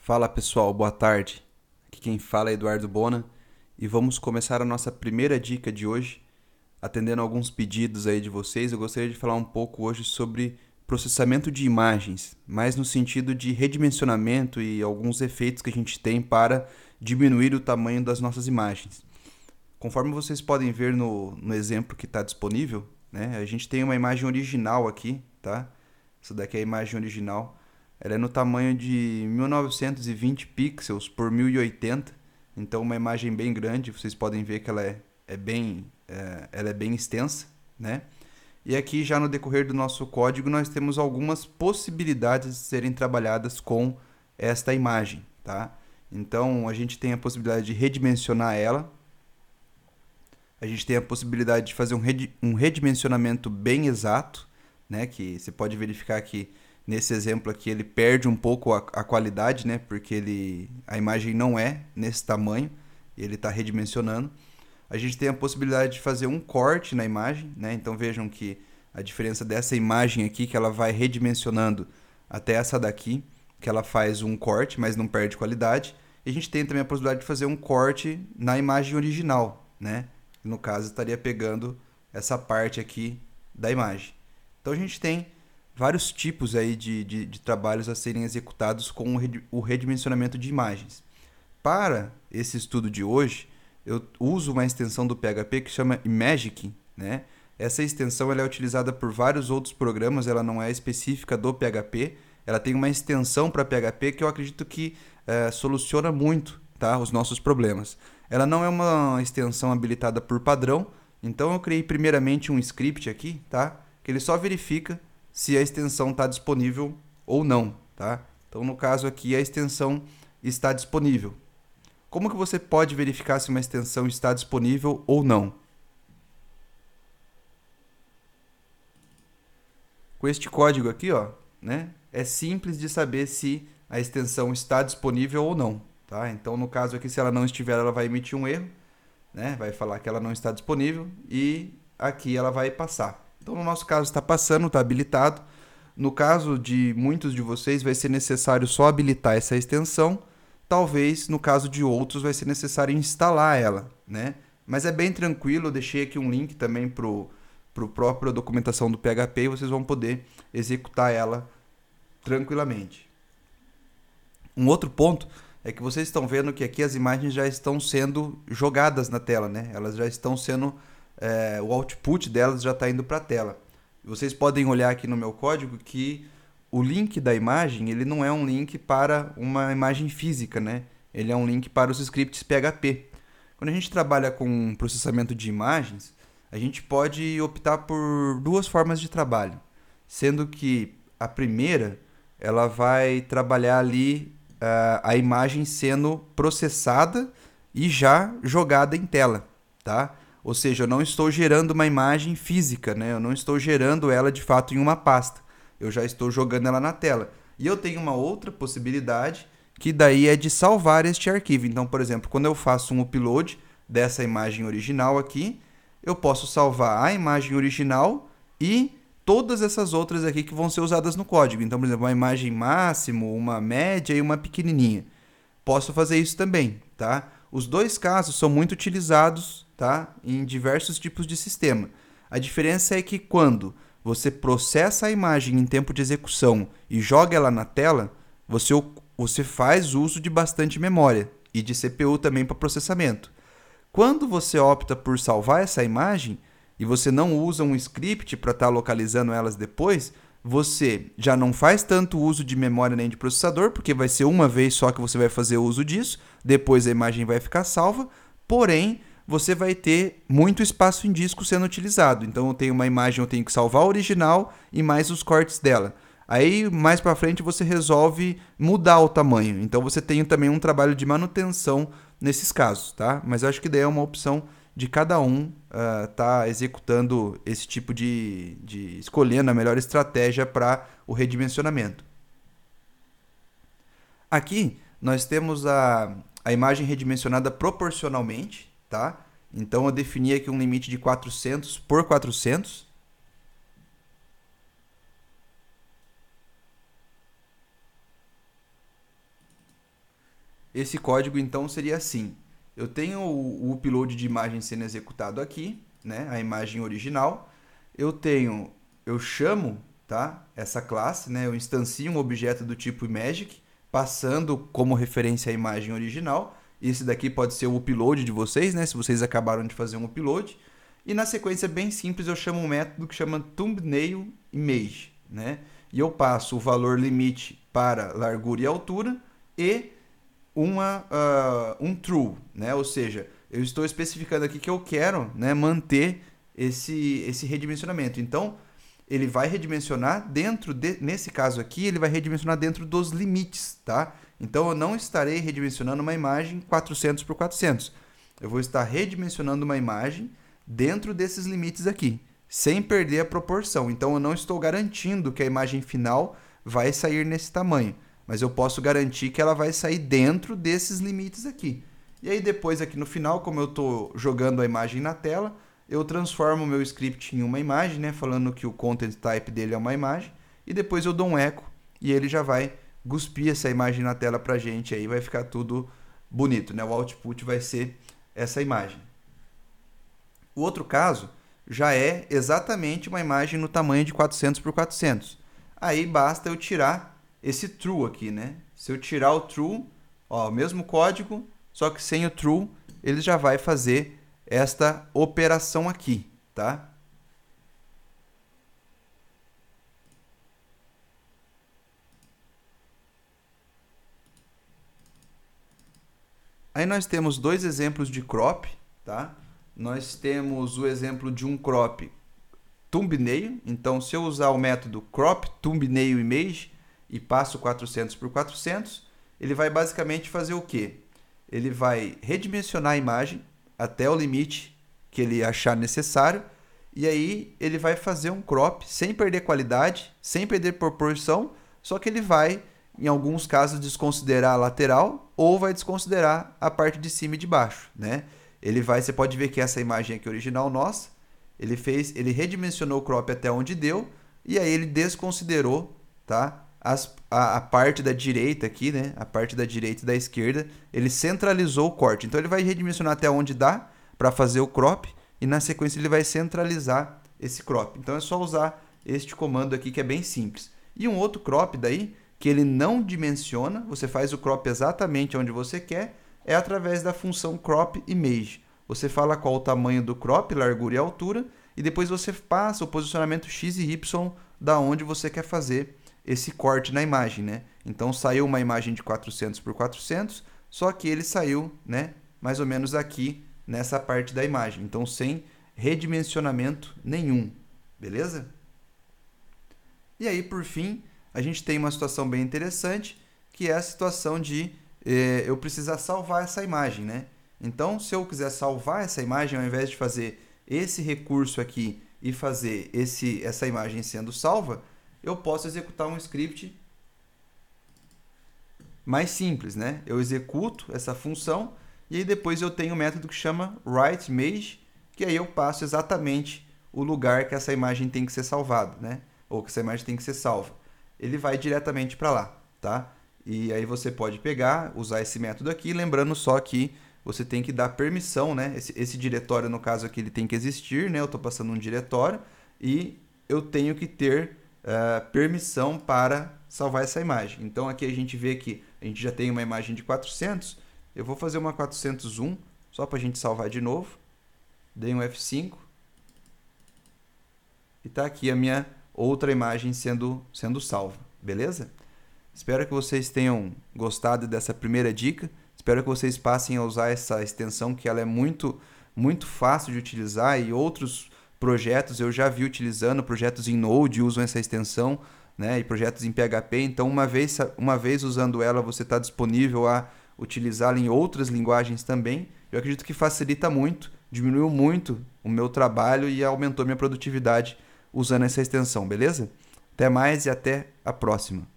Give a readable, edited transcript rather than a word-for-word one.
Fala pessoal, boa tarde. Aqui quem fala é Eduardo Bona e vamos começar a nossa primeira dica de hoje. Atendendo alguns pedidos aí de vocês, eu gostaria de falar um pouco hoje sobre processamento de imagens, mais no sentido de redimensionamento e alguns efeitos que a gente tem para diminuir o tamanho das nossas imagens. Conforme vocês podem ver no exemplo que está disponível, né, a gente tem uma imagem original aqui, tá? Essa daqui é a imagem original. Ela é no tamanho de 1920 pixels por 1080, então uma imagem bem grande. Vocês podem ver que ela é bem extensa, né? E aqui já no decorrer do nosso código nós temos algumas possibilidades de serem trabalhadas com esta imagem, tá? Então a gente tem a possibilidade de redimensionar ela, a gente tem a possibilidade de fazer um redimensionamento bem exato, né? Que você pode verificar que nesse exemplo aqui ele perde um pouco a qualidade, né? Porque a imagem não é nesse tamanho, e ele está redimensionando. A gente tem a possibilidade de fazer um corte na imagem, né? Então vejam que a diferença dessa imagem aqui, que ela vai redimensionando até essa daqui, que ela faz um corte, mas não perde qualidade. E a gente tem também a possibilidade de fazer um corte na imagem original, né? No caso, estaria pegando essa parte aqui da imagem. Então a gente tem vários tipos aí de trabalhos a serem executados com o redimensionamento de imagens. Para esse estudo de hoje, eu uso uma extensão do PHP que chama Imagic, né? Essa extensão ela é utilizada por vários outros programas, ela não é específica do PHP, ela tem uma extensão para PHP que eu acredito que soluciona muito, tá, os nossos problemas. Ela não é uma extensão habilitada por padrão, então eu criei primeiramente um script aqui, tá, que ele só verifica se a extensão está disponível ou não, tá? Então no caso aqui a extensão está disponível. Como que você pode verificar se uma extensão está disponível ou não? Com este código aqui, ó, né, é simples de saber se a extensão está disponível ou não, tá? Então, no caso aqui, se ela não estiver, ela vai emitir um erro, né? Vai falar que ela não está disponível e aqui ela vai passar. Então, no nosso caso, está passando, está habilitado. No caso de muitos de vocês, vai ser necessário só habilitar essa extensão. Talvez, no caso de outros, vai ser necessário instalar ela, né? Mas é bem tranquilo, eu deixei aqui um link também para a própria documentação do PHP e vocês vão poder executar ela tranquilamente. Um outro ponto é que vocês estão vendo que aqui as imagens já estão sendo jogadas na tela, né? Elas já estão sendo... o output delas já está indo para a tela. Vocês podem olhar aqui no meu código que o link da imagem ele não é um link para uma imagem física, né? Ele é um link para os scripts PHP. Quando a gente trabalha com processamento de imagens, a gente pode optar por duas formas de trabalho, sendo que a primeira ela vai trabalhar ali a imagem sendo processada e já jogada em tela, tá? Ou seja, eu não estou gerando uma imagem física, né? Eu não estou gerando ela de fato em uma pasta. Eu já estou jogando ela na tela. E eu tenho uma outra possibilidade, que daí é de salvar este arquivo. Então, por exemplo, quando eu faço um upload dessa imagem original aqui, eu posso salvar a imagem original e todas essas outras aqui que vão ser usadas no código. Então, por exemplo, uma imagem máximo, uma média e uma pequenininha. Posso fazer isso também, tá? Os dois casos são muito utilizados, tá, em diversos tipos de sistema. A diferença é que quando você processa a imagem em tempo de execução e joga ela na tela, você faz uso de bastante memória e de CPU também para processamento. Quando você opta por salvar essa imagem e você não usa um script para estar localizando elas depois, você já não faz tanto uso de memória nem de processador, porque vai ser uma vez só que você vai fazer uso disso, depois a imagem vai ficar salva, porém você vai ter muito espaço em disco sendo utilizado. Então eu tenho uma imagem, eu tenho que salvar a original e mais os cortes dela. Aí mais para frente você resolve mudar o tamanho. Então você tem também um trabalho de manutenção nesses casos, tá? Mas eu acho que daí é uma opção de cada um tá executando esse tipo de escolhendo a melhor estratégia para o redimensionamento. Aqui nós temos a imagem redimensionada proporcionalmente, tá? Então eu defini aqui um limite de 400 por 400. esse código então seria assim. Eu tenho o upload de imagem sendo executado aqui, né? A imagem original. Eu chamo, tá? Essa classe, né? Eu instancio um objeto do tipo Magic, passando como referência a imagem original. Esse daqui pode ser o upload de vocês, né? Se vocês acabaram de fazer um upload. E na sequência bem simples eu chamo um método que chama thumbnail image, né? E eu passo o valor limite para largura e altura e um true, né? Ou seja, eu estou especificando aqui que eu quero, né, manter esse redimensionamento. Então, ele vai redimensionar nesse caso aqui, ele vai redimensionar dentro dos limites, tá? Então, eu não estarei redimensionando uma imagem 400 por 400. Eu vou estar redimensionando uma imagem dentro desses limites aqui, sem perder a proporção. Então, eu não estou garantindo que a imagem final vai sair nesse tamanho, mas eu posso garantir que ela vai sair dentro desses limites aqui. E aí depois aqui no final, como eu estou jogando a imagem na tela, eu transformo o meu script em uma imagem, né, falando que o content type dele é uma imagem, e depois eu dou um echo e ele já vai cuspir essa imagem na tela pra gente, aí vai ficar tudo bonito, né? O output vai ser essa imagem. O outro caso já é exatamente uma imagem no tamanho de 400 por 400. Aí basta eu tirar esse true aqui, né? Se eu tirar o true, ó, o mesmo código, só que sem o true, ele já vai fazer esta operação aqui, tá? Aí nós temos dois exemplos de crop, tá? Nós temos o exemplo de um crop thumbnail. Então, se eu usar o método crop thumbnail image e passo 400 por 400, ele vai basicamente fazer o quê? Ele vai redimensionar a imagem até o limite que ele achar necessário, e aí ele vai fazer um crop sem perder qualidade, sem perder proporção, só que ele vai, em alguns casos, desconsiderar a lateral ou vai desconsiderar a parte de cima e de baixo, né? Você pode ver que essa imagem aqui original nossa, ele redimensionou o crop até onde deu, e aí ele desconsiderou, tá? A parte da direita aqui, né? A parte da direita e da esquerda, ele centralizou o corte. Então ele vai redimensionar até onde dá para fazer o crop, e na sequência ele vai centralizar esse crop. Então é só usar este comando aqui que é bem simples. E um outro crop daí, que ele não dimensiona, você faz o crop exatamente onde você quer, é através da função crop image. Você fala qual o tamanho do crop, largura e altura, e depois você passa o posicionamento X e Y da onde você quer fazer esse corte na imagem, né? Então saiu uma imagem de 400 por 400, só que ele saiu, né, mais ou menos aqui nessa parte da imagem. Então sem redimensionamento nenhum, beleza? E aí, por fim, a gente tem uma situação bem interessante, que é a situação de eu precisar salvar essa imagem, né? Então, se eu quiser salvar essa imagem, ao invés de fazer esse recurso aqui e fazer essa imagem sendo salva, eu posso executar um script mais simples, né? Eu executo essa função e aí depois eu tenho um método que chama writeImage, que aí eu passo exatamente o lugar que essa imagem tem que ser salvada, né? Ou que essa imagem tem que ser salva. Ele vai diretamente para lá, tá? E aí você pode pegar, usar esse método aqui, lembrando só que você tem que dar permissão, né? Esse diretório, no caso aqui, ele tem que existir, né? Eu estou passando um diretório e eu tenho que ter permissão para salvar essa imagem. Então aqui a gente vê que a gente já tem uma imagem de 400. Eu vou fazer uma 401 só para a gente salvar de novo. Dei um F5 e está aqui a minha outra imagem sendo salva, beleza? Espero que vocês tenham gostado dessa primeira dica. Espero que vocês passem a usar essa extensão, que ela é muito, muito fácil de utilizar, e outros projetos eu já vi utilizando, projetos em Node usam essa extensão, né, e projetos em PHP. Então, uma vez usando ela, você está disponível a utilizá-la em outras linguagens também. Eu acredito que facilita muito, diminuiu muito o meu trabalho e aumentou minha produtividade usando essa extensão, beleza? Até mais e até a próxima.